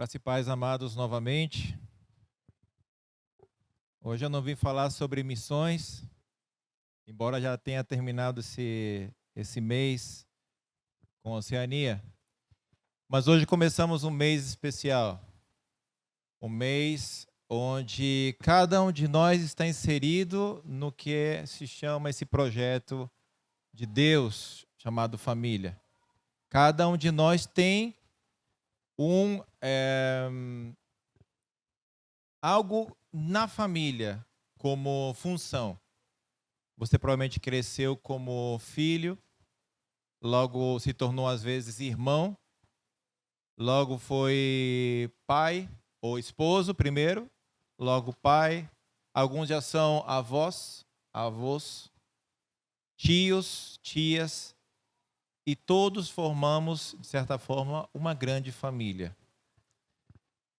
Graça e paz, amados, novamente. Hoje eu não vim falar sobre missões, embora já tenha terminado esse mês com a Oceania. Mas hoje começamos um mês especial. Um mês onde cada um de nós está inserido no que se chama esse projeto de Deus, chamado família. Cada um de nós tem algo na família como função. Você provavelmente cresceu como filho, logo se tornou às vezes irmão, logo foi pai ou esposo primeiro, logo pai. Alguns já são avós, tios, tias, e todos formamos, de certa forma, uma grande família.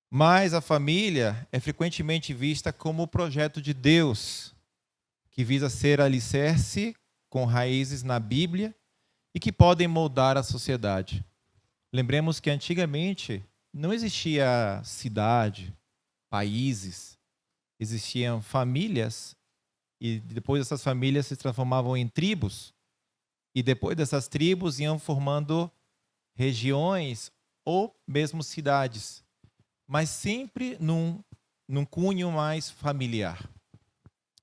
Mas a família é frequentemente vista como o projeto de Deus, que visa ser alicerce com raízes na Bíblia e que podem moldar a sociedade. Lembremos que antigamente não existia cidade, países, existiam famílias e depois essas famílias se transformavam em tribos e depois dessas tribos iam formando regiões ou mesmo cidades, mas sempre num cunho mais familiar.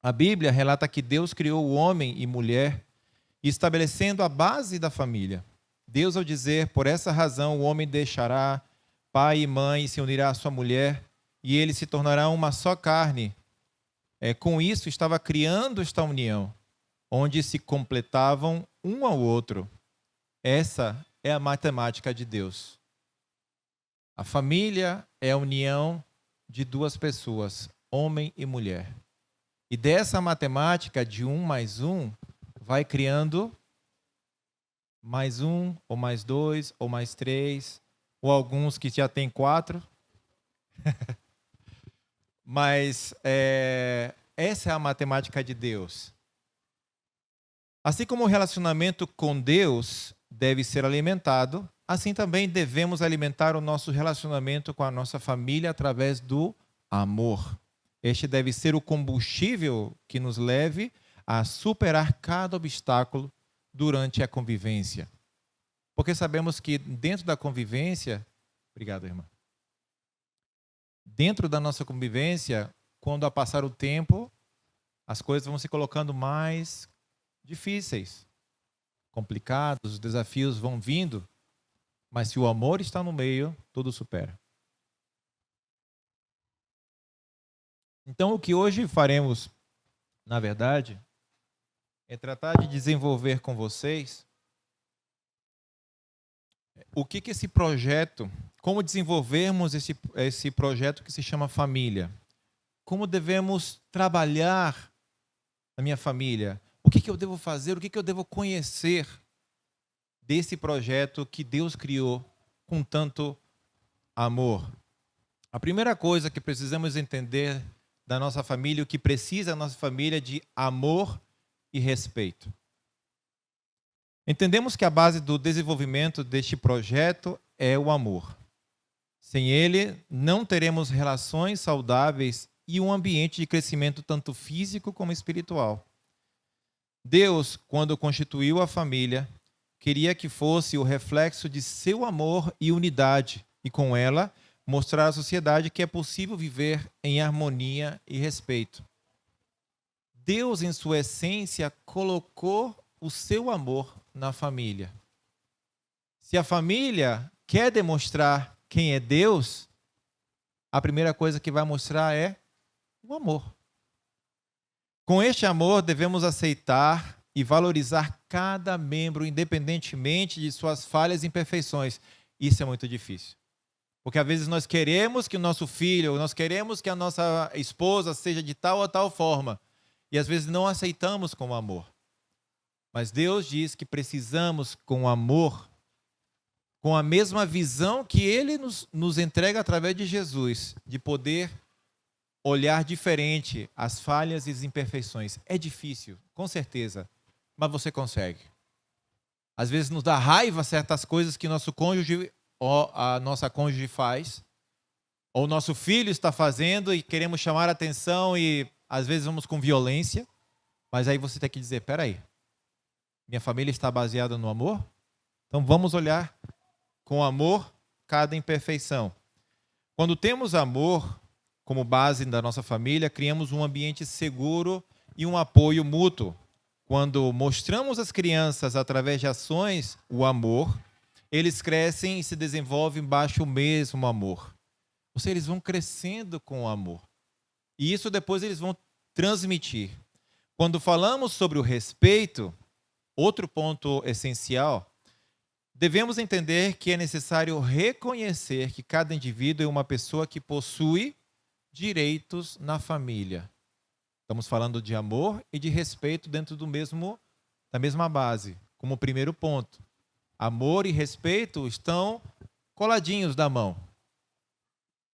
A Bíblia relata que Deus criou o homem e mulher, estabelecendo a base da família. Deus, ao dizer, por essa razão o homem deixará pai e mãe e se unirá à sua mulher, e eles se tornarão uma só carne. Com isso, estava criando esta união, onde se completavam um ao outro. Essa é a matemática de Deus. A família é a união de duas pessoas, homem e mulher. E dessa matemática de 1 mais 1, vai criando mais 1, ou mais 2, ou mais 3, ou alguns que já têm 4. Mas essa é a matemática de Deus. Assim como o relacionamento com Deus deve ser alimentado, assim também devemos alimentar o nosso relacionamento com a nossa família através do amor. Este deve ser o combustível que nos leve a superar cada obstáculo durante a convivência. Porque sabemos que dentro da convivência... Obrigado, irmã. Dentro da nossa convivência, quando a passar o tempo, as coisas vão se colocando mais difíceis, complicados, os desafios vão vindo, mas se o amor está no meio, tudo supera. Então, o que hoje faremos, na verdade, é tratar de desenvolver com vocês o que esse projeto, como desenvolvermos esse projeto que se chama família. Como devemos trabalhar na minha família. O que eu devo fazer, o que eu devo conhecer desse projeto que Deus criou com tanto amor. A primeira coisa que precisamos entender da nossa família, o que precisa a nossa família é de amor e respeito. Entendemos que a base do desenvolvimento deste projeto é o amor. Sem ele, não teremos relações saudáveis e um ambiente de crescimento tanto físico como espiritual. Deus, quando constituiu a família, queria que fosse o reflexo de seu amor e unidade, e com ela mostrar à sociedade que é possível viver em harmonia e respeito. Deus, em sua essência, colocou o seu amor na família. Se a família quer demonstrar quem é Deus, a primeira coisa que vai mostrar é o amor. Com este amor, devemos aceitar e valorizar cada membro, independentemente de suas falhas e imperfeições. Isso é muito difícil. Porque às vezes nós queremos que o nosso filho, nós queremos que a nossa esposa seja de tal ou tal forma. E às vezes não aceitamos com amor. Mas Deus diz que precisamos, com amor, com a mesma visão que Ele nos entrega através de Jesus, de poder olhar diferente as falhas e as imperfeições. É difícil, com certeza, mas você consegue. Às vezes nos dá raiva certas coisas que nosso cônjuge ou a nossa cônjuge faz, Ou o nosso filho está fazendo e queremos chamar a atenção e às vezes vamos com violência, mas aí você tem que dizer, peraí, minha família está baseada no amor? Então vamos olhar com amor cada imperfeição. Quando temos amor como base da nossa família, criamos um ambiente seguro e um apoio mútuo. Quando mostramos às crianças, através de ações, o amor, eles crescem e se desenvolvem baixo o mesmo amor. Ou seja, eles vão crescendo com o amor. E isso depois eles vão transmitir. Quando falamos sobre o respeito, outro ponto essencial, devemos entender que é necessário reconhecer que cada indivíduo é uma pessoa que possui direitos na família. Estamos falando de amor e de respeito dentro da mesma base, como primeiro ponto. Amor e respeito estão coladinhos da mão.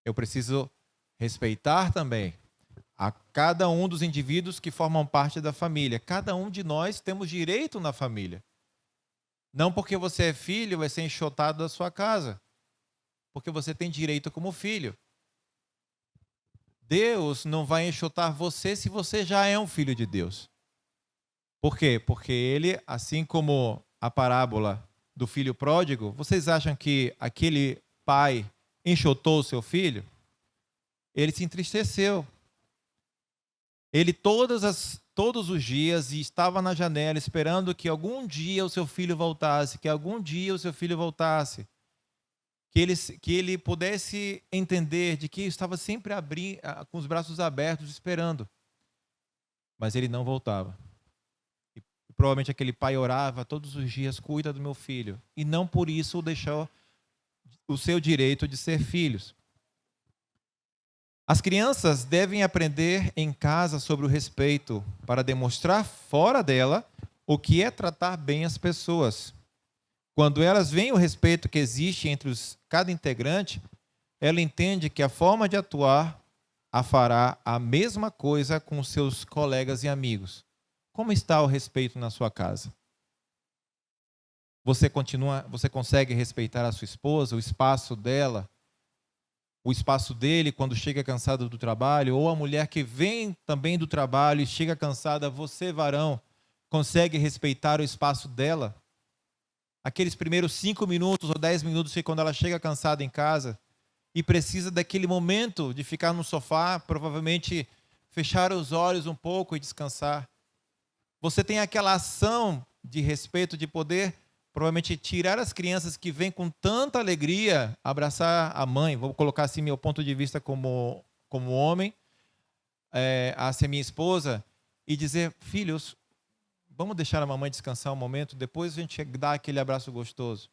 Eu preciso respeitar também a cada um dos indivíduos que formam parte da família. Cada um de nós temos direito na família. Não porque você é filho vai ser enxotado da sua casa, porque você tem direito como filho. Deus não vai enxotar você se você já é um filho de Deus. Por quê? Porque ele, assim como a parábola do filho pródigo, vocês acham que aquele pai enxotou o seu filho? Ele se entristeceu. Ele todos os dias estava na janela esperando que algum dia o seu filho voltasse, que ele pudesse entender de que estava sempre com os braços abertos esperando. Mas ele não voltava. E provavelmente aquele pai orava todos os dias, cuida do meu filho. E não por isso deixou o seu direito de ser filhos. As crianças devem aprender em casa sobre o respeito para demonstrar fora dela o que é tratar bem as pessoas. Quando elas veem o respeito que existe entre cada integrante, ela entende que a forma de atuar a fará a mesma coisa com seus colegas e amigos. Como está o respeito na sua casa? Você consegue respeitar a sua esposa, o espaço dela, o espaço dele quando chega cansado do trabalho, ou a mulher que vem também do trabalho e chega cansada, você, varão, consegue respeitar o espaço dela? Aqueles primeiros 5 minutos ou 10 minutos que quando ela chega cansada em casa e precisa daquele momento de ficar no sofá, provavelmente fechar os olhos um pouco e descansar. Você tem aquela ação de respeito de poder provavelmente tirar as crianças que vêm com tanta alegria, abraçar a mãe, vou colocar assim meu ponto de vista como homem, a ser minha esposa, e dizer, filhos, vamos deixar a mamãe descansar um momento, depois a gente dá aquele abraço gostoso.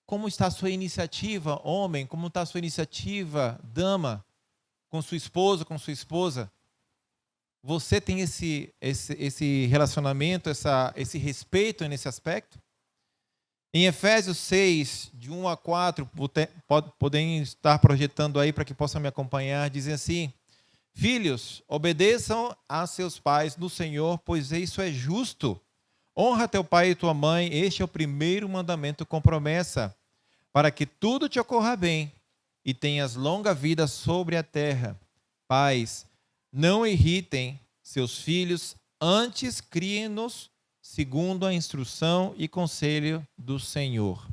Como está a sua iniciativa, homem? Como está a sua iniciativa, dama? Com sua esposa, com sua esposa? Você tem esse relacionamento, esse respeito nesse aspecto? Em Efésios 6, de 1 a 4, podem estar projetando aí para que possam me acompanhar, dizem assim, filhos, obedeçam a seus pais no Senhor, pois isso é justo. Honra teu pai e tua mãe, este é o primeiro mandamento com promessa, para que tudo te ocorra bem e tenhas longa vida sobre a terra. Pais, não irritem seus filhos, antes criem-nos segundo a instrução e conselho do Senhor.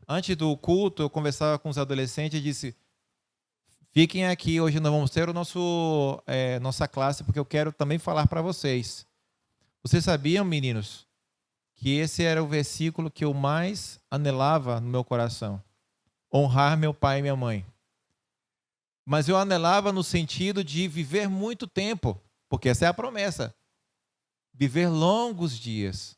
Antes do culto, eu conversava com os adolescentes e disse, fiquem aqui, hoje nós vamos ter nossa classe, porque eu quero também falar para vocês. Vocês sabiam, meninos, que esse era o versículo que eu mais anelava no meu coração? Honrar meu pai e minha mãe. Mas eu anelava no sentido de viver muito tempo, porque essa é a promessa. Viver longos dias.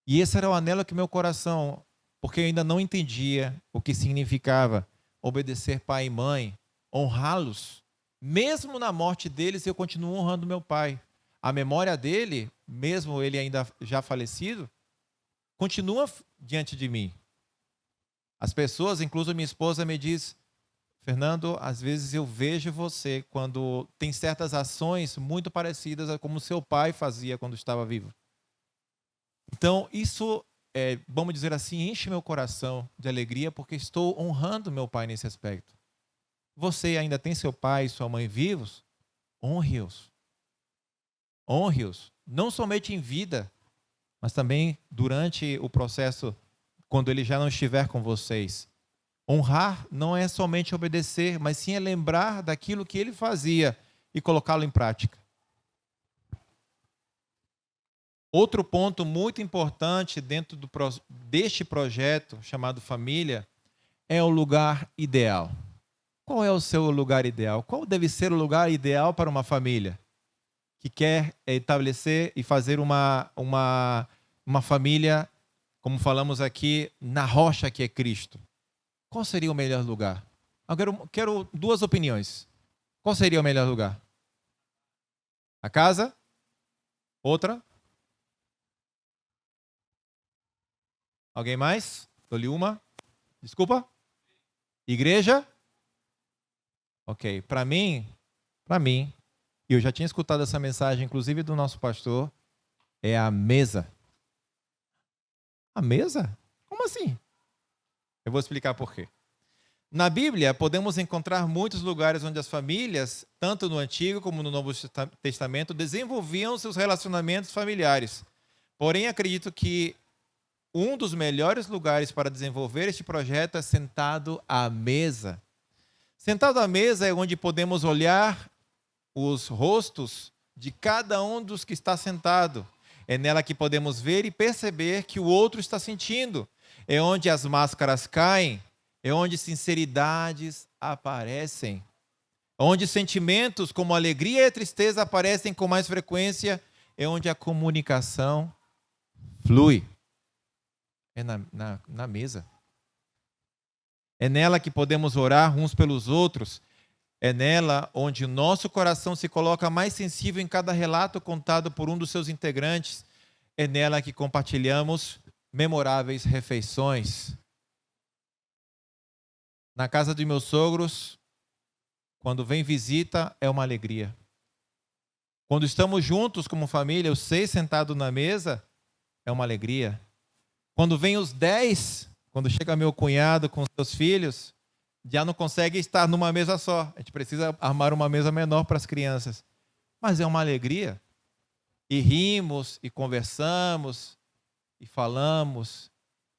E esse era o anelo que meu coração, porque eu ainda não entendia o que significava obedecer pai e mãe, honrá-los. Mesmo na morte deles, eu continuo honrando meu pai. A memória dele, mesmo ele ainda já falecido, continua diante de mim. As pessoas, inclusive minha esposa, me diz, Fernando, às vezes eu vejo você quando tem certas ações muito parecidas a como seu pai fazia quando estava vivo. Então, isso, vamos dizer assim, enche meu coração de alegria porque estou honrando meu pai nesse aspecto. Você ainda tem seu pai e sua mãe vivos? Honre-os. Honre-os. Não somente em vida, mas também durante o processo, quando ele já não estiver com vocês. Honrar não é somente obedecer, mas sim é lembrar daquilo que ele fazia e colocá-lo em prática. Outro ponto muito importante dentro deste projeto chamado família é o lugar ideal. Qual é o seu lugar ideal? Qual deve ser o lugar ideal para uma família que quer estabelecer e fazer uma família, como falamos aqui, na rocha que é Cristo? Qual seria o melhor lugar? Eu quero duas opiniões. Qual seria o melhor lugar? A casa? Outra? Alguém mais? Dou-lhe uma. Desculpa? Igreja? Ok. Para mim, e eu já tinha escutado essa mensagem, inclusive do nosso pastor, é a mesa. A mesa? Como assim? Eu vou explicar por quê. Na Bíblia, podemos encontrar muitos lugares onde as famílias, tanto no Antigo como no Novo Testamento, desenvolviam seus relacionamentos familiares. Porém, acredito que um dos melhores lugares para desenvolver este projeto é sentado à mesa. Sentado à mesa é onde podemos olhar os rostos de cada um dos que está sentado. É nela que podemos ver e perceber que o outro está sentindo. É onde as máscaras caem, é onde sinceridades aparecem. Onde sentimentos como alegria e tristeza aparecem com mais frequência, é onde a comunicação flui. É na mesa. É nela que podemos orar uns pelos outros. É nela onde o nosso coração se coloca mais sensível em cada relato contado por um dos seus integrantes. É nela que compartilhamos memoráveis refeições. Na casa dos meus sogros, quando vem visita, é uma alegria. Quando estamos juntos como família, os 6 sentados na mesa, é uma alegria. Quando vem os 10, quando chega meu cunhado com seus filhos, já não consegue estar numa mesa só. A gente precisa armar uma mesa menor para as crianças. Mas é uma alegria. E rimos, e conversamos, e falamos.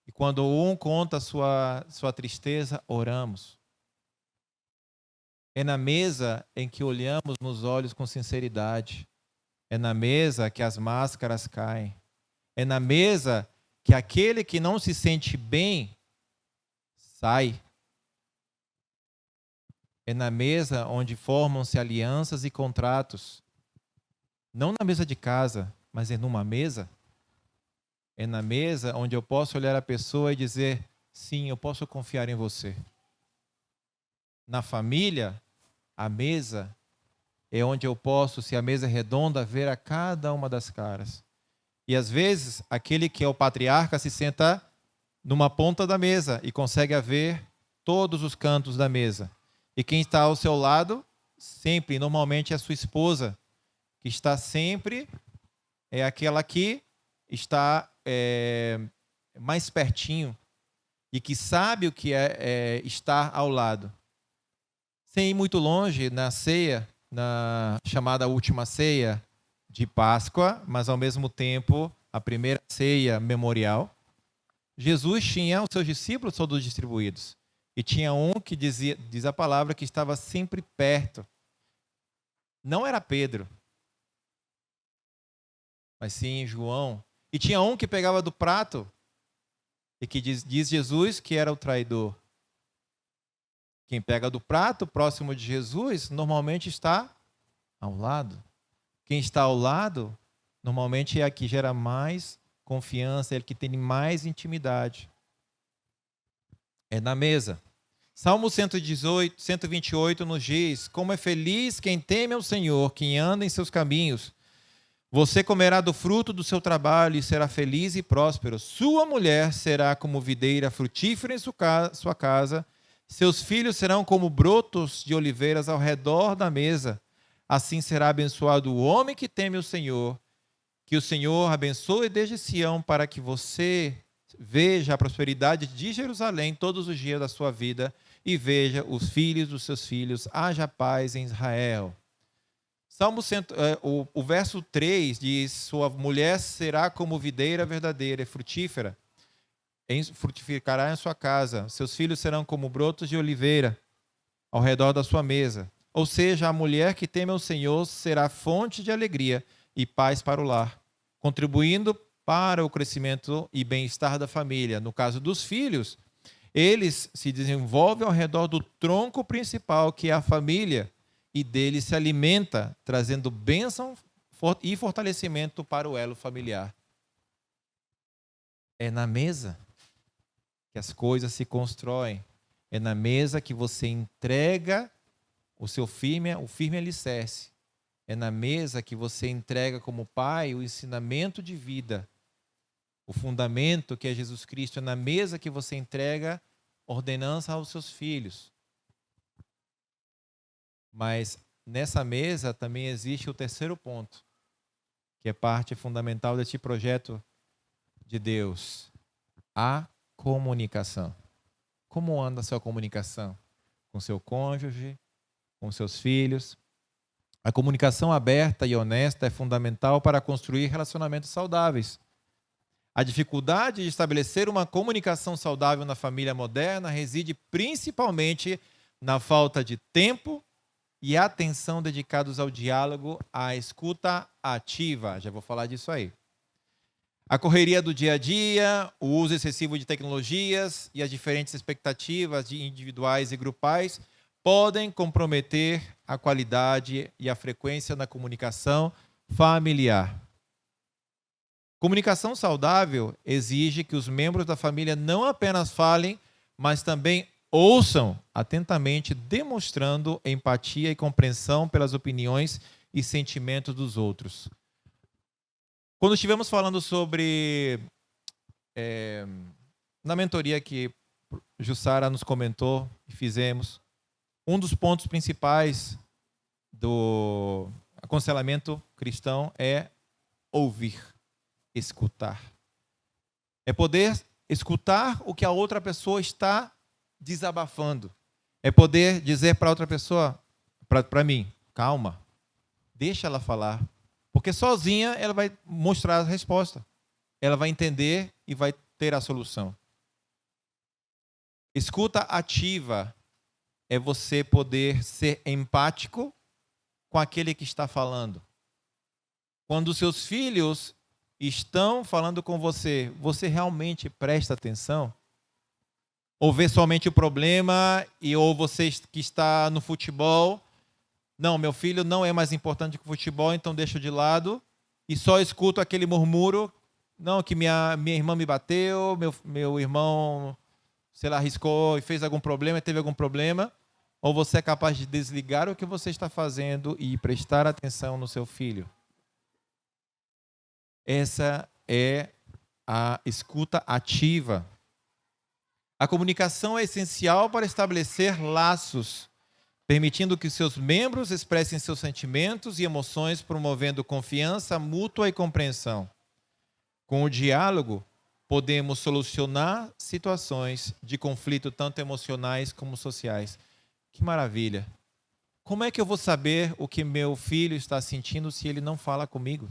E quando um conta a sua tristeza, oramos. É na mesa em que olhamos nos olhos com sinceridade. É na mesa que as máscaras caem. É na mesa que aquele que não se sente bem sai. É na mesa onde formam-se alianças e contratos. Não na mesa de casa, mas é numa mesa. É na mesa onde eu posso olhar a pessoa e dizer, sim, eu posso confiar em você. Na família, a mesa é onde eu posso, se a mesa é redonda, ver a cada uma das caras. E às vezes, aquele que é o patriarca se senta numa ponta da mesa e consegue ver todos os cantos da mesa. E quem está ao seu lado, sempre, normalmente é a sua esposa, que está sempre, é aquela que está mais pertinho e que sabe o que é estar ao lado. Sem ir muito longe, na ceia, na chamada última ceia de Páscoa, mas ao mesmo tempo a primeira ceia memorial, Jesus tinha os seus discípulos todos distribuídos. E tinha um que diz a palavra, que estava sempre perto. Não era Pedro, mas sim João. E tinha um que pegava do prato e que diz Jesus que era o traidor. Quem pega do prato próximo de Jesus normalmente está ao lado. Quem está ao lado normalmente é a que gera mais confiança, é a que tem mais intimidade. É na mesa. Salmo 128 nos diz, como é feliz quem teme ao Senhor, quem anda em seus caminhos. Você comerá do fruto do seu trabalho e será feliz e próspero. Sua mulher será como videira frutífera em sua casa. Seus filhos serão como brotos de oliveiras ao redor da mesa. Assim será abençoado o homem que teme o Senhor. Que o Senhor abençoe desde Sião para que você veja a prosperidade de Jerusalém todos os dias da sua vida e veja os filhos dos seus filhos, haja paz em Israel. O verso 3 diz: sua mulher será como videira verdadeira e frutífera, frutificará em sua casa, seus filhos serão como brotos de oliveira ao redor da sua mesa. Ou seja, a mulher que teme ao Senhor será fonte de alegria e paz para o lar, contribuindo para o crescimento e bem-estar da família. No caso dos filhos, eles se desenvolvem ao redor do tronco principal, que é a família, e dele se alimenta, trazendo bênção e fortalecimento para o elo familiar. É na mesa que as coisas se constroem. É na mesa que você entrega o firme alicerce. É na mesa que você entrega como pai o ensinamento de vida, o fundamento que é Jesus Cristo. É na mesa que você entrega ordenança aos seus filhos. Mas nessa mesa também existe o terceiro ponto, que é parte fundamental deste projeto de Deus: a comunicação. Como anda a sua comunicação com seu cônjuge, com seus filhos? A comunicação aberta e honesta é fundamental para construir relacionamentos saudáveis. A dificuldade de estabelecer uma comunicação saudável na família moderna reside principalmente na falta de tempo e atenção dedicados ao diálogo, à escuta ativa. Já vou falar disso aí. A correria do dia a dia, o uso excessivo de tecnologias e as diferentes expectativas individuais e grupais podem comprometer a qualidade e a frequência na comunicação familiar. Comunicação saudável exige que os membros da família não apenas falem, mas também ouçam atentamente, demonstrando empatia e compreensão pelas opiniões e sentimentos dos outros. Quando estivemos falando sobre, na mentoria que Jussara nos comentou e fizemos, um dos pontos principais do aconselhamento cristão é ouvir, escutar. É poder escutar o que a outra pessoa está desabafando. É poder dizer para outra pessoa, para mim, calma, deixa ela falar. Porque sozinha ela vai mostrar a resposta. Ela vai entender e vai ter a solução. Escuta ativa é você poder ser empático com aquele que está falando. Quando os seus filhos estão falando com você, você realmente presta atenção? Ou vê somente o problema, ou você que está no futebol, não, meu filho não é mais importante que o futebol, então deixo de lado e só escuto aquele murmúrio, não, que minha irmã me bateu, meu irmão, sei lá, arriscou e fez algum problema, teve algum problema. Ou você é capaz de desligar o que você está fazendo e prestar atenção no seu filho? Essa é a escuta ativa. A comunicação é essencial para estabelecer laços, permitindo que seus membros expressem seus sentimentos e emoções, promovendo confiança mútua e compreensão. Com o diálogo, podemos solucionar situações de conflito, tanto emocionais como sociais. Que maravilha! Como é que eu vou saber o que meu filho está sentindo se ele não fala comigo?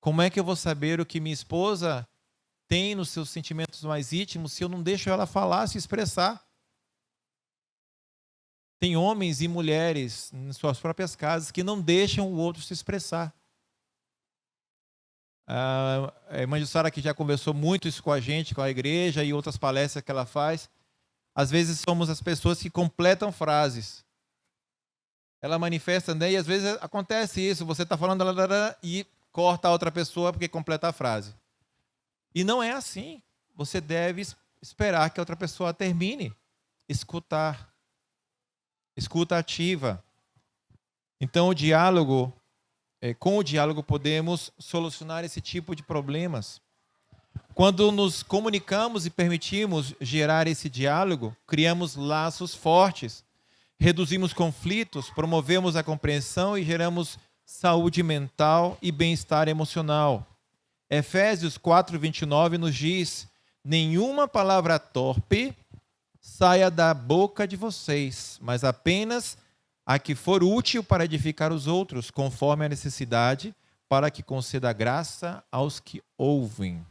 Como é que eu vou saber o que minha esposa tem nos seus sentimentos mais íntimos se eu não deixo ela falar, se expressar? Tem homens e mulheres em suas próprias casas que não deixam o outro se expressar. A irmã Jussara, que já conversou muito isso com a gente, com a igreja e outras palestras que ela faz, às vezes somos as pessoas que completam frases. Ela manifesta, né? E às vezes acontece isso, você está falando e corta a outra pessoa porque completa a frase. E não é assim. Você deve esperar que a outra pessoa termine. Escutar. Escuta ativa. Então, com o diálogo podemos solucionar esse tipo de problemas. Quando nos comunicamos e permitimos gerar esse diálogo, criamos laços fortes, reduzimos conflitos, promovemos a compreensão e geramos saúde mental e bem-estar emocional. Efésios 4:29 nos diz: nenhuma palavra torpe saia da boca de vocês, mas apenas a que for útil para edificar os outros, conforme a necessidade, para que conceda graça aos que ouvem.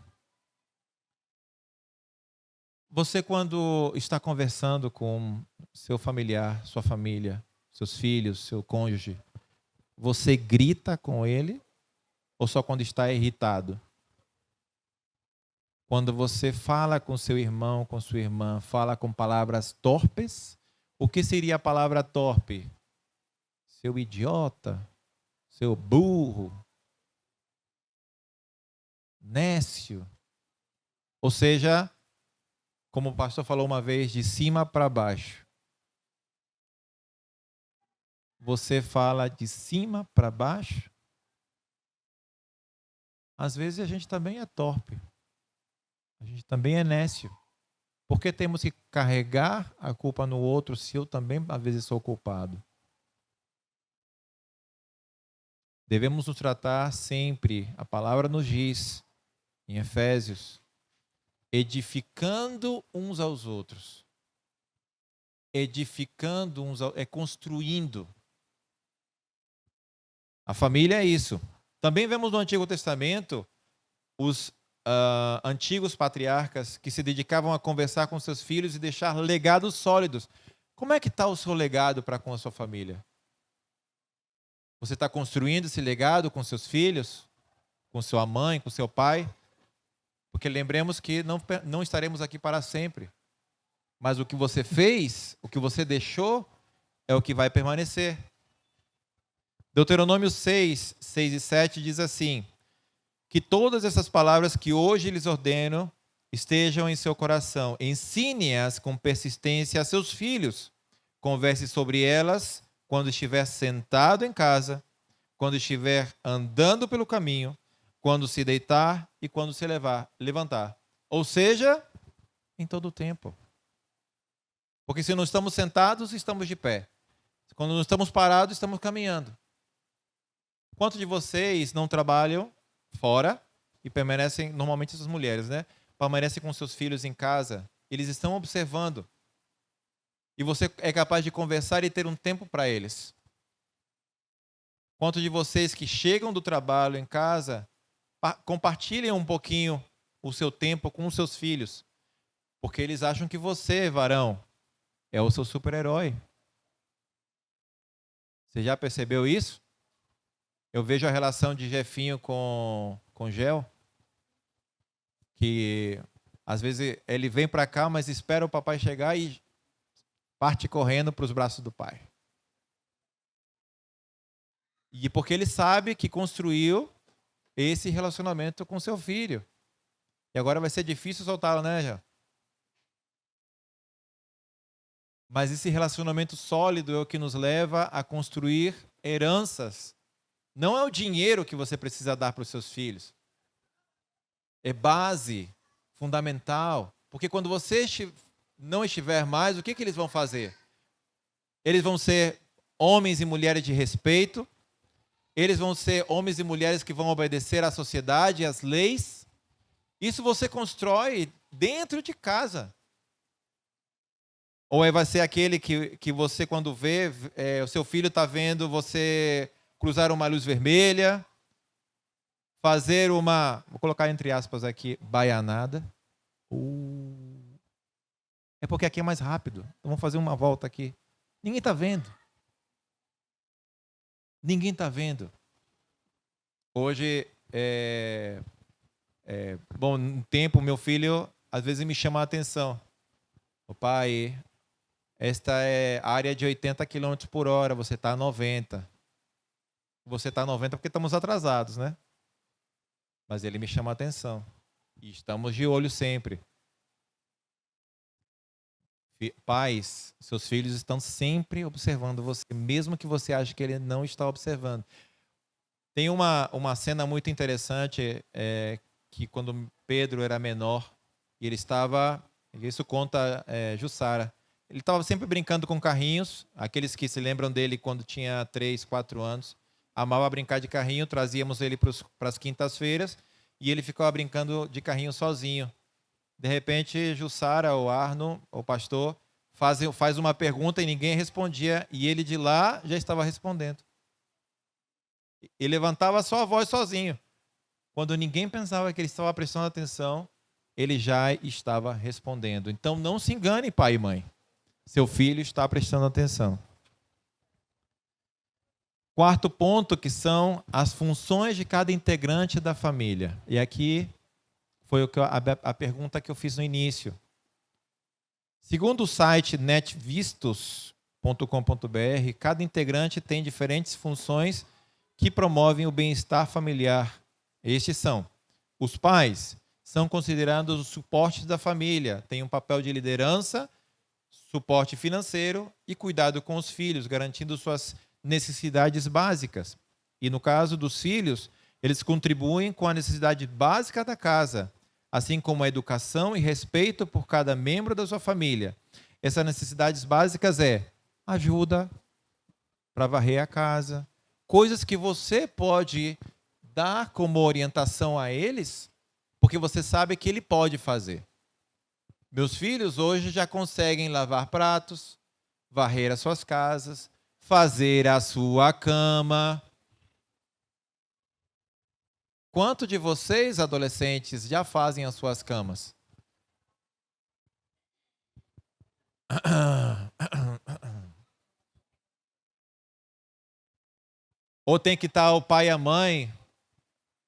Você, quando está conversando com seu familiar, sua família, seus filhos, seu cônjuge, você grita com ele ou só quando está irritado? Quando você fala com seu irmão, com sua irmã, fala com palavras torpes, o que seria a palavra torpe? Seu idiota, seu burro, nécio. Ou seja, como o pastor falou uma vez, de cima para baixo. Você fala de cima para baixo? Às vezes a gente também é torpe. A gente também é nécio. Por que temos que carregar a culpa no outro se eu também às vezes sou culpado? Devemos nos tratar sempre, a palavra nos diz, em Efésios, edificando uns aos outros. Edificando uns aos outros, é construindo. A família é isso. Também vemos no Antigo Testamento os antigos patriarcas que se dedicavam a conversar com seus filhos e deixar legados sólidos. Como é que está o seu legado para com a sua família? Você está construindo esse legado com seus filhos? Com sua mãe, com seu pai? Porque lembremos que não estaremos aqui para sempre. Mas o que você fez, o que você deixou, é o que vai permanecer. Deuteronômio 6, 6 e 7 diz assim: que todas essas palavras que hoje lhes ordeno estejam em seu coração. Ensine-as com persistência a seus filhos. Converse sobre elas quando estiver sentado em casa, quando estiver andando pelo caminho, quando se deitar e quando se levantar. Ou seja, em todo o tempo. Porque se não estamos sentados, estamos de pé. Quando não estamos parados, estamos caminhando. Quantos de vocês não trabalham fora e permanecem, normalmente essas mulheres, né? Permanecem com seus filhos em casa, eles estão observando. E você é capaz de conversar e ter um tempo para eles. Quantos de vocês que chegam do trabalho em casa, compartilhem um pouquinho o seu tempo com os seus filhos, porque eles acham que você, varão, é o seu super-herói. Você já percebeu isso? Eu vejo a relação de Jefinho com Gel, que às vezes ele vem para cá, mas espera o papai chegar e parte correndo para os braços do pai. E porque ele sabe que construiu esse relacionamento com seu filho. E agora vai ser difícil soltá-lo, né, Gel? Mas esse relacionamento sólido é o que nos leva a construir heranças. Não é o dinheiro que você precisa dar para os seus filhos. É base, fundamental. Porque quando você não estiver mais, o que eles vão fazer? Eles vão ser homens e mulheres de respeito. Eles vão ser homens e mulheres que vão obedecer à sociedade e às leis. Isso você constrói dentro de casa. Ou vai ser aquele que você, quando vê, o seu filho está vendo você cruzar uma luz vermelha, fazer uma, vou colocar entre aspas aqui, baianada. É porque aqui é mais rápido. Então vamos fazer uma volta aqui. Ninguém está vendo. Ninguém está vendo. Hoje, bom, um tempo, meu filho, às vezes me chama a atenção. O pai, esta é área de 80 km por hora, você está a 90. Você está a 90 porque estamos atrasados, né? Mas ele me chama a atenção. E estamos de olho sempre. Pais, seus filhos estão sempre observando você, mesmo que você ache que ele não está observando. Tem uma cena muito interessante, que quando Pedro era menor, e ele estava, isso conta Jussara, ele estava sempre brincando com carrinhos, aqueles que se lembram dele quando tinha 3, 4 anos, amava brincar de carrinho, trazíamos ele para as quintas-feiras, e ele ficava brincando de carrinho sozinho. De repente, Jussara ou Arno, o pastor, faz uma pergunta e ninguém respondia, e ele de lá já estava respondendo. E levantava só a voz sozinho. Quando ninguém pensava que ele estava prestando atenção, ele já estava respondendo. Então não se engane, pai e mãe. Seu filho está prestando atenção. Quarto ponto, que são as funções de cada integrante da família. E aqui foi a pergunta que eu fiz no início. Segundo o site netvistos.com.br, cada integrante tem diferentes funções que promovem o bem-estar familiar. Estes são: os pais são considerados os suportes da família, têm um papel de liderança, suporte financeiro e cuidado com os filhos, garantindo suas necessidades básicas. E no caso dos filhos, eles contribuem com a necessidade básica da casa, assim como a educação e respeito por cada membro da sua família. Essas necessidades básicas ajuda para varrer a casa, coisas que você pode dar como orientação a eles, porque você sabe que ele pode fazer. Meus filhos hoje já conseguem lavar pratos, varrer as suas casas, fazer a sua cama. Quanto de vocês, adolescentes, já fazem as suas camas? Ou tem que estar o pai e a mãe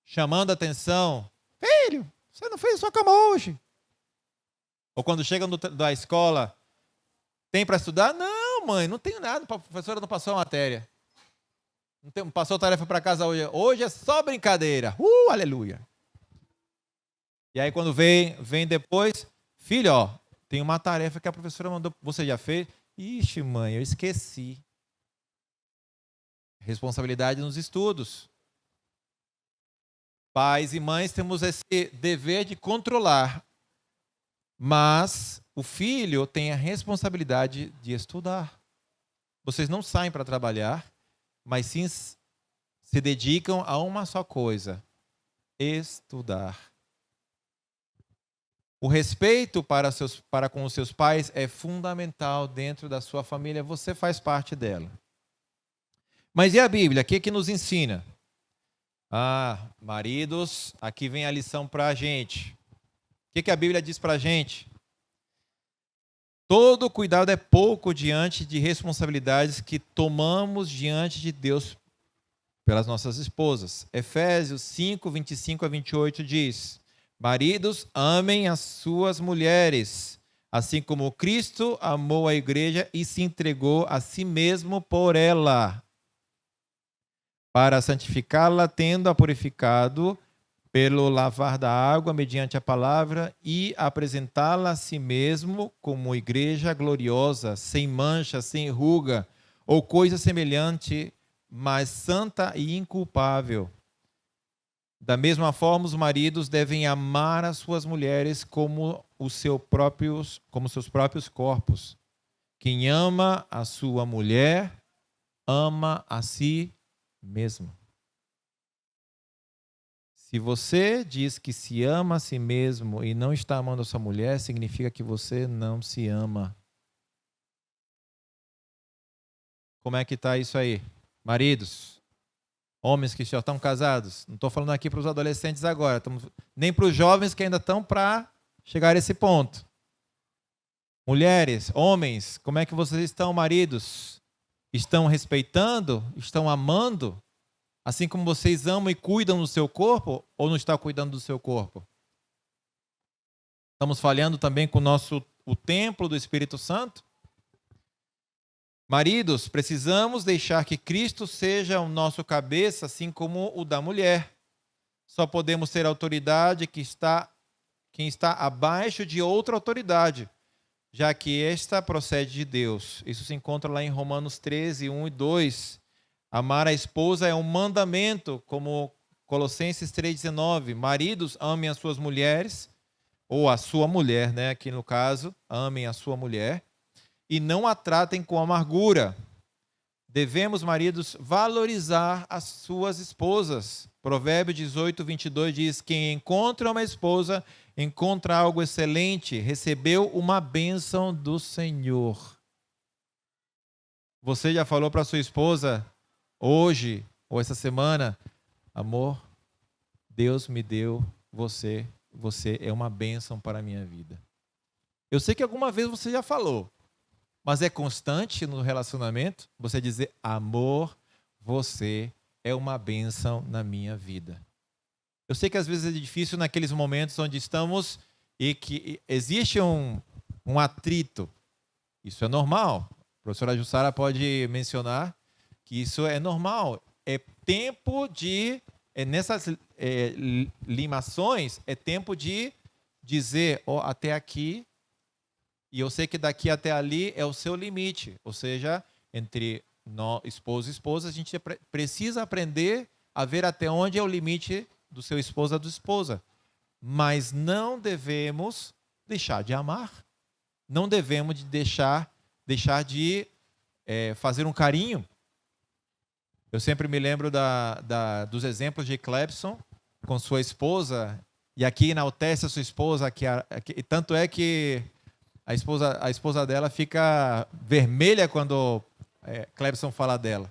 chamando a atenção? Filho, você não fez a sua cama hoje? Ou quando chegam da escola, tem para estudar? Não, mãe, não tenho nada. A professora não passou a matéria. Não passou tarefa para casa hoje. Hoje é só brincadeira. Aleluia. E aí quando vem depois, filho, tem uma tarefa que a professora mandou. Você já fez? Ixi, mãe, eu esqueci. Responsabilidade nos estudos. Pais e mães temos esse dever de controlar. Mas o filho tem a responsabilidade de estudar. Vocês não saem para trabalhar, mas sim se dedicam a uma só coisa: estudar. O respeito para com os seus pais é fundamental dentro da sua família. Você faz parte dela. Mas e a Bíblia? O que nos ensina? Maridos, aqui vem a lição para a gente. O que a Bíblia diz para a gente? Todo cuidado é pouco diante de responsabilidades que tomamos diante de Deus pelas nossas esposas. Efésios 5, 25 a 28 diz: maridos, amem as suas mulheres, assim como Cristo amou a igreja e se entregou a si mesmo por ela, para santificá-la, tendo-a purificado pelo lavar da água mediante a palavra, e apresentá-la a si mesmo como igreja gloriosa, sem mancha, sem ruga, ou coisa semelhante, mas santa e inculpável. Da mesma forma, os maridos devem amar as suas mulheres como seus próprios corpos. Quem ama a sua mulher, ama a si mesmo. Se você diz que se ama a si mesmo e não está amando a sua mulher, significa que você não se ama. Como é que está isso aí? Maridos, homens que já estão casados. Não estou falando aqui para os adolescentes agora, nem para os jovens que ainda estão para chegar a esse ponto. Mulheres, homens, como é que vocês estão, maridos? Estão respeitando? Estão amando? Assim como vocês amam e cuidam do seu corpo, ou não estão cuidando do seu corpo? Estamos falhando também com o templo do Espírito Santo? Maridos, precisamos deixar que Cristo seja o nosso cabeça, assim como o da mulher. Só podemos ter autoridade quem está abaixo de outra autoridade, já que esta procede de Deus. Isso se encontra lá em Romanos 13, 1 e 2. Amar a esposa é um mandamento, como Colossenses 3,19. Maridos, amem as suas mulheres, ou a sua mulher, né? Aqui no caso, amem a sua mulher, e não a tratem com amargura. Devemos, maridos, valorizar as suas esposas. Provérbio 18, 22 diz: quem encontra uma esposa encontra algo excelente, recebeu uma bênção do Senhor. Você já falou para sua esposa hoje ou essa semana: amor, Deus me deu você, você é uma bênção para a minha vida. Eu sei que alguma vez você já falou, mas é constante no relacionamento você dizer: amor, você é uma bênção na minha vida. Eu sei que às vezes é difícil naqueles momentos onde estamos e que existe um atrito. Isso é normal. A professora Jussara pode mencionar que isso é normal. É tempo de, nessas limações, é tempo de dizer: oh, até aqui, e eu sei que daqui até ali é o seu limite. Ou seja, entre esposo e esposa, a gente precisa aprender a ver até onde é o limite do seu esposo ou da esposa. Mas não devemos deixar de amar. Não devemos deixar de fazer um carinho. Eu sempre me lembro dos exemplos de Clebson com sua esposa, e aqui enaltece a sua esposa, tanto é que a esposa dela fica vermelha quando Clebson fala dela.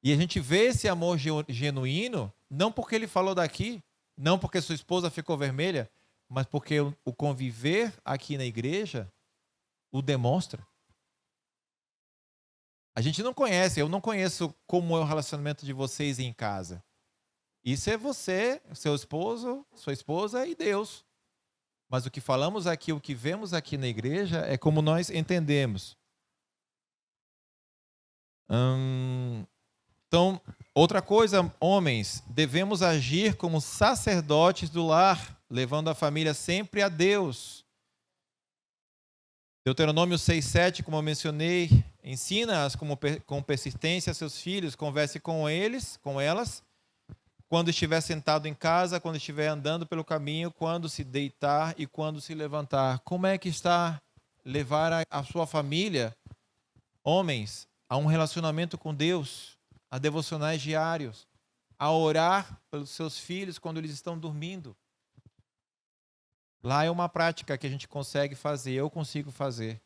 E a gente vê esse amor genuíno, não porque ele falou daqui, não porque sua esposa ficou vermelha, mas porque o conviver aqui na igreja o demonstra. A gente não conhece, eu não conheço como é o relacionamento de vocês em casa. Isso é você, seu esposo, sua esposa e Deus. Mas o que falamos aqui, o que vemos aqui na igreja é como nós entendemos. Então, outra coisa, homens, devemos agir como sacerdotes do lar, levando a família sempre a Deus. Deuteronômio 6:7, como eu mencionei, ensina-as com persistência a seus filhos, converse com eles, com elas, quando estiver sentado em casa, quando estiver andando pelo caminho, quando se deitar e quando se levantar. Como é que está levar a sua família, homens, a um relacionamento com Deus, a devocionais diários, a orar pelos seus filhos quando eles estão dormindo? Lá é uma prática que a gente consegue fazer, eu consigo fazer,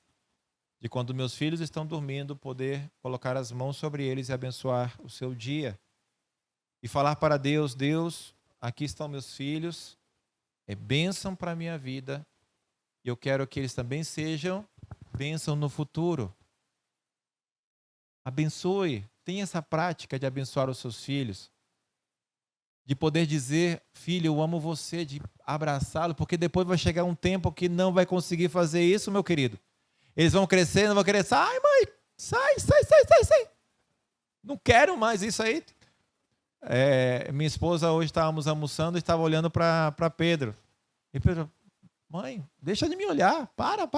de quando meus filhos estão dormindo, poder colocar as mãos sobre eles e abençoar o seu dia. E falar para Deus: Deus, aqui estão meus filhos, é bênção para a minha vida, e eu quero que eles também sejam bênção no futuro. Abençoe, tenha essa prática de abençoar os seus filhos, de poder dizer: filho, eu amo você, de abraçá-lo, porque depois vai chegar um tempo que não vai conseguir fazer isso, meu querido. Eles vão crescer, não vão querer: sai, mãe, sai. Não quero mais isso aí. Minha esposa, hoje estávamos almoçando e estava olhando para Pedro. E Pedro: mãe, deixa de me olhar, para.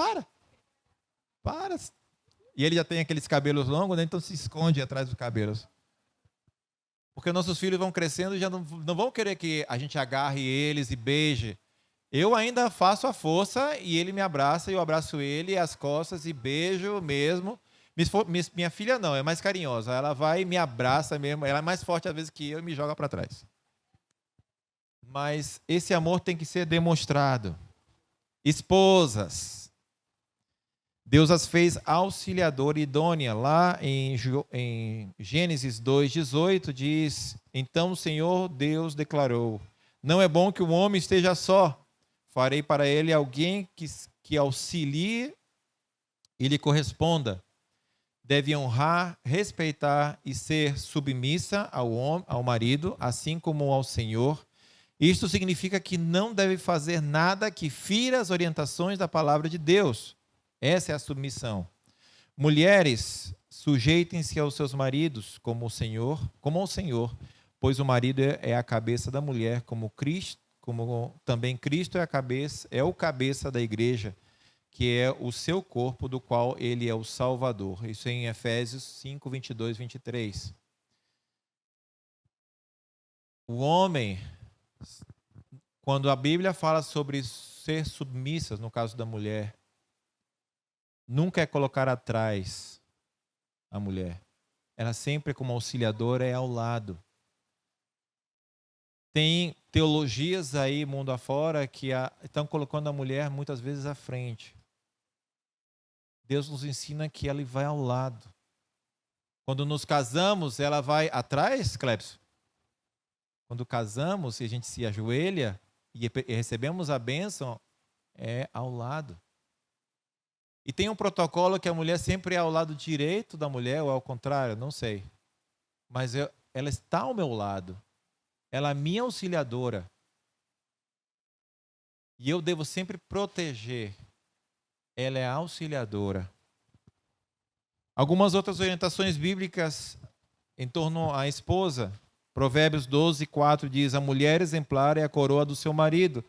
E ele já tem aqueles cabelos longos, né? Então se esconde atrás dos cabelos. Porque nossos filhos vão crescendo e já não vão querer que a gente agarre eles e beije. Eu ainda faço a força e ele me abraça, e eu abraço ele as costas e beijo mesmo. Minha filha não, é mais carinhosa. Ela vai e me abraça mesmo. Ela é mais forte às vezes que eu e me joga para trás. Mas esse amor tem que ser demonstrado. Esposas, Deus as fez auxiliadora e idônea. Lá em Gênesis 2:18 diz: então o Senhor Deus declarou: não é bom que o homem esteja só. Farei para ele alguém que auxilie e lhe corresponda. Deve honrar, respeitar e ser submissa ao marido, assim como ao Senhor. Isto significa que não deve fazer nada que fira as orientações da palavra de Deus. Essa é a submissão. Mulheres, sujeitem-se aos seus maridos como ao Senhor, pois o marido é a cabeça da mulher, como também Cristo é o cabeça da igreja, que é o seu corpo, do qual ele é o Salvador. Isso é em Efésios 5:22, 23. O homem, quando a Bíblia fala sobre ser submissas, no caso da mulher, nunca é colocar atrás a mulher. Ela sempre, como auxiliadora, é ao lado. Tem teologias aí, mundo afora, que estão colocando a mulher muitas vezes à frente. Deus nos ensina que ela vai ao lado. Quando nos casamos, ela vai atrás, Clepso? Quando casamos e a gente se ajoelha e recebemos a bênção, é ao lado. E tem um protocolo que a mulher sempre é ao lado direito da mulher, ou ao contrário, não sei. Mas ela está ao meu lado. Ela é minha auxiliadora. E eu devo sempre proteger. Ela é auxiliadora. Algumas outras orientações bíblicas em torno à esposa. Provérbios 12, 4 diz: a mulher exemplar é a coroa do seu marido,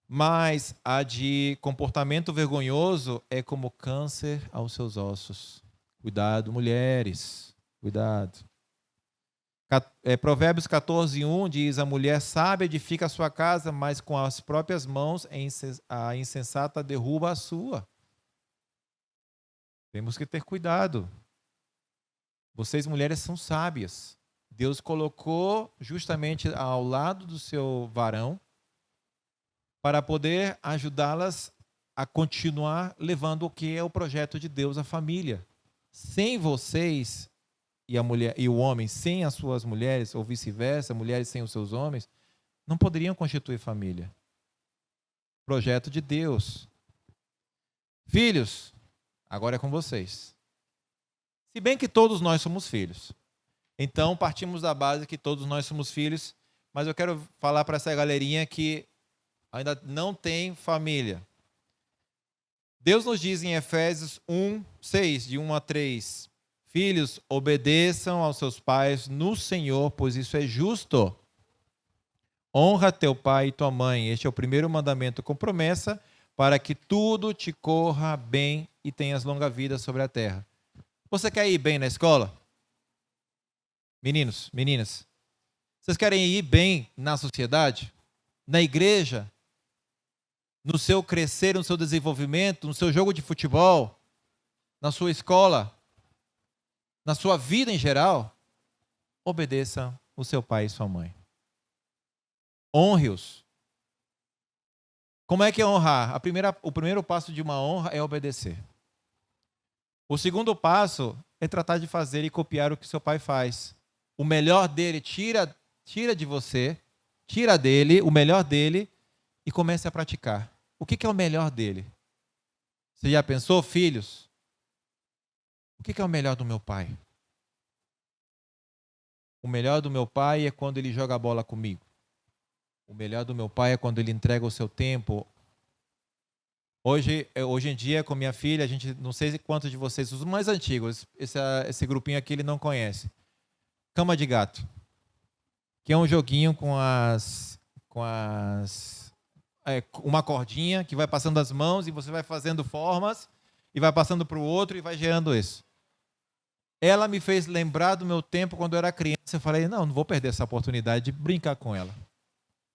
mas a de comportamento vergonhoso é como câncer aos seus ossos. Cuidado, mulheres, cuidado. Provérbios 14, 1 diz: a mulher sábia edifica a sua casa, mas com as próprias mãos a insensata derruba a sua. Temos que ter cuidado. Vocês, mulheres, são sábias. Deus colocou justamente ao lado do seu varão para poder ajudá-las a continuar levando o que é o projeto de Deus, a família. Sem vocês e a mulher e o homem sem as suas mulheres, ou vice-versa, mulheres sem os seus homens, não poderiam constituir família. Projeto de Deus. Filhos, agora é com vocês. Se bem que todos nós somos filhos. Então, partimos da base que todos nós somos filhos, mas eu quero falar para essa galerinha que ainda não tem família. Deus nos diz em Efésios 1, 6, de 1 a 3, filhos, obedeçam aos seus pais no Senhor, pois isso é justo. Honra teu pai e tua mãe. Este é o primeiro mandamento com promessa, para que tudo te corra bem e tenhas longa vida sobre a terra. Você quer ir bem na escola? Meninos, meninas, vocês querem ir bem na sociedade? Na igreja? No seu crescer, no seu desenvolvimento, no seu jogo de futebol? Na sua escola? Na sua vida em geral? Obedeça o seu pai e sua mãe. Honre-os. Como é que é honrar? O primeiro passo de uma honra é obedecer. O segundo passo é tratar de fazer e copiar o que seu pai faz. O melhor dele, tira de você, tira dele o melhor dele e comece a praticar. O que é o melhor dele? Você já pensou, filhos? O que é o melhor do meu pai? O melhor do meu pai é quando ele joga a bola comigo. O melhor do meu pai é quando ele entrega o seu tempo. Hoje em dia, com minha filha, a gente, não sei quantos de vocês, os mais antigos, esse grupinho aqui ele não conhece. Cama de gato. Que é um joguinho com uma cordinha que vai passando as mãos e você vai fazendo formas e vai passando para o outro e vai gerando isso. Ela me fez lembrar do meu tempo quando eu era criança. Eu falei, não vou perder essa oportunidade de brincar com ela.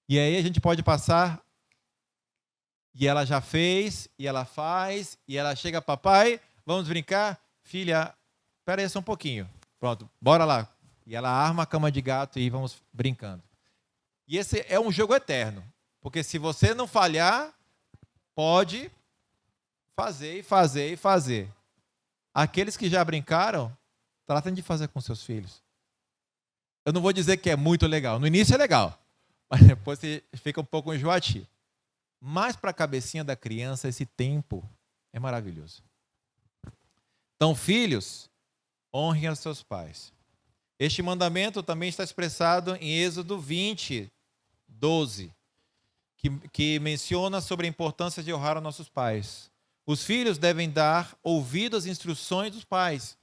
E aí a gente pode passar, e ela já fez, e ela faz, e ela chega, papai, vamos brincar? Filha, espera aí só um pouquinho. Pronto, bora lá. E ela arma a cama de gato e vamos brincando. E esse é um jogo eterno. Porque se você não falhar, pode fazer e fazer e fazer. Aqueles que já brincaram, tratem de fazer com seus filhos. Eu não vou dizer que é muito legal. No início é legal. Mas depois você fica um pouco enjoativo. Mas para a cabecinha da criança, esse tempo é maravilhoso. Então, filhos, honrem os seus pais. Este mandamento também está expressado em Êxodo 20, 12, que menciona sobre a importância de honrar os nossos pais. Os filhos devem dar ouvido às instruções dos pais,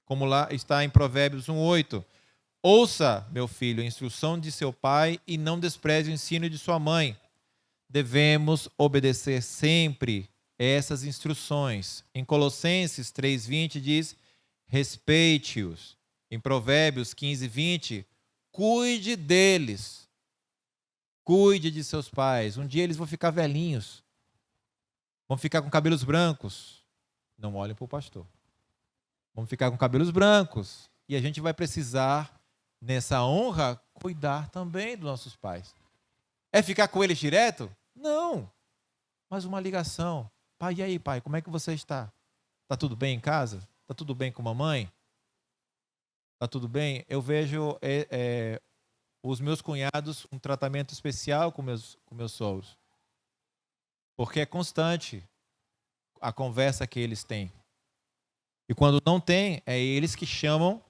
como lá está em Provérbios 1:8. Ouça, meu filho, a instrução de seu pai e não despreze o ensino de sua mãe. Devemos obedecer sempre essas instruções. Em Colossenses 3:20 diz, respeite-os. Em Provérbios 15:20, cuide deles. Cuide de seus pais. Um dia eles vão ficar velhinhos. Vão ficar com cabelos brancos. Não olhem para o pastor. Vão ficar com cabelos brancos. E a gente vai precisar, nessa honra cuidar também dos nossos pais. É ficar com eles direto? Não. Mas uma ligação. Pai, e aí, pai, como é que você está? Está tudo bem em casa? Está tudo bem com a mamãe? Está tudo bem? Eu vejo os meus cunhados um tratamento especial com meus sogros. Porque é constante a conversa que eles têm. E quando não tem, é eles que chamam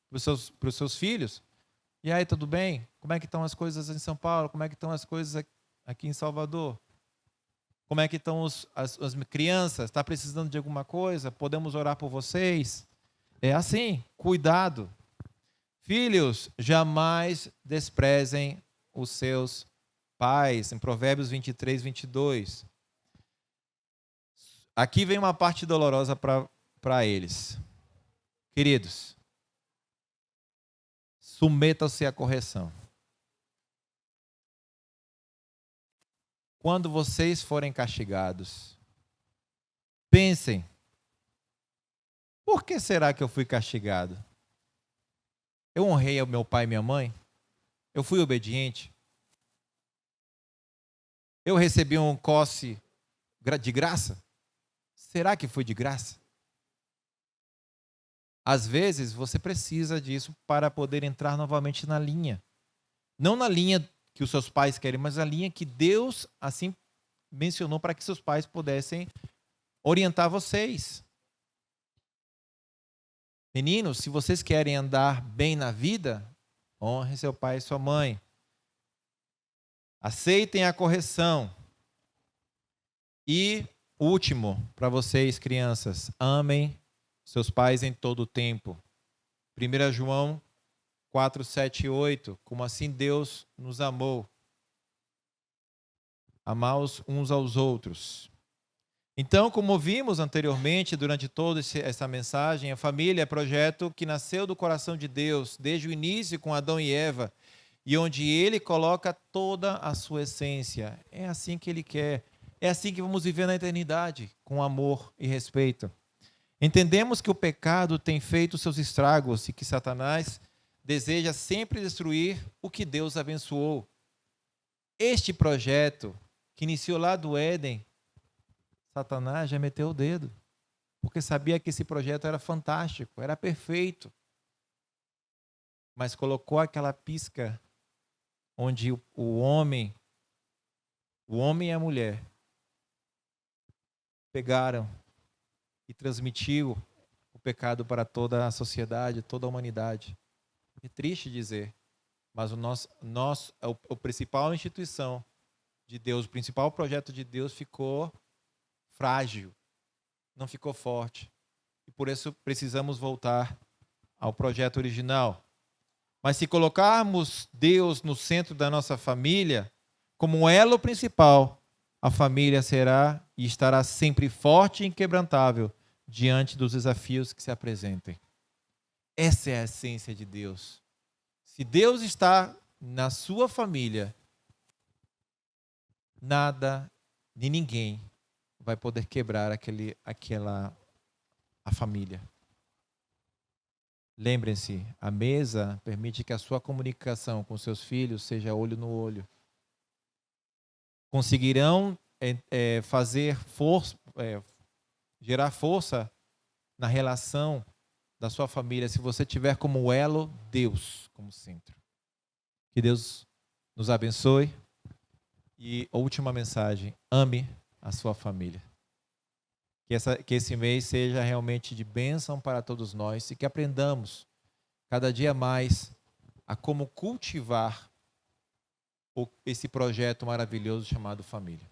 para os seus filhos. E aí, tudo bem? Como é que estão as coisas em São Paulo? Como é que estão as coisas aqui em Salvador? Como é que estão as crianças? Está precisando de alguma coisa? Podemos orar por vocês? É assim, cuidado. Filhos, jamais desprezem os seus pais. Em Provérbios 23, 22. Aqui vem uma parte dolorosa para eles. Queridos, submetam-se à correção. Quando vocês forem castigados, pensem, por que será que eu fui castigado? Eu honrei ao meu pai e minha mãe? Eu fui obediente? Eu recebi um coce de graça? Será que foi de graça? Às vezes, você precisa disso para poder entrar novamente na linha. Não na linha que os seus pais querem, mas a linha que Deus assim mencionou para que seus pais pudessem orientar vocês. Meninos, se vocês querem andar bem na vida, honre seu pai e sua mãe. Aceitem a correção. E, último, para vocês, crianças, amem seus pais em todo o tempo. 1 João 4, 7 e 8. Como assim Deus nos amou. Amaos uns aos outros. Então, como vimos anteriormente, durante toda essa mensagem, a família é projeto que nasceu do coração de Deus, desde o início com Adão e Eva, e onde Ele coloca toda a sua essência. É assim que Ele quer. É assim que vamos viver na eternidade, com amor e respeito. Entendemos que o pecado tem feito seus estragos e que Satanás deseja sempre destruir o que Deus abençoou. Este projeto, que iniciou lá do Éden, Satanás já meteu o dedo, porque sabia que esse projeto era fantástico, era perfeito. Mas colocou aquela pisca onde o homem e a mulher pegaram e transmitiu o pecado para toda a sociedade, toda a humanidade. É triste dizer, mas a principal instituição de Deus, o principal projeto de Deus ficou frágil, não ficou forte. E por isso precisamos voltar ao projeto original. Mas se colocarmos Deus no centro da nossa família, como um elo principal, a família será e estará sempre forte e inquebrantável diante dos desafios que se apresentem. Essa é a essência de Deus. Se Deus está na sua família, nada nem ninguém vai poder quebrar a família. Lembrem-se, a mesa permite que a sua comunicação com seus filhos seja olho no olho. Conseguirão fazer força, gerar força na relação da sua família se você tiver como elo Deus como centro. Que Deus nos abençoe. E a última mensagem, ame a sua família. Que esse mês seja realmente de bênção para todos nós e que aprendamos cada dia mais a como cultivar esse projeto maravilhoso chamado família.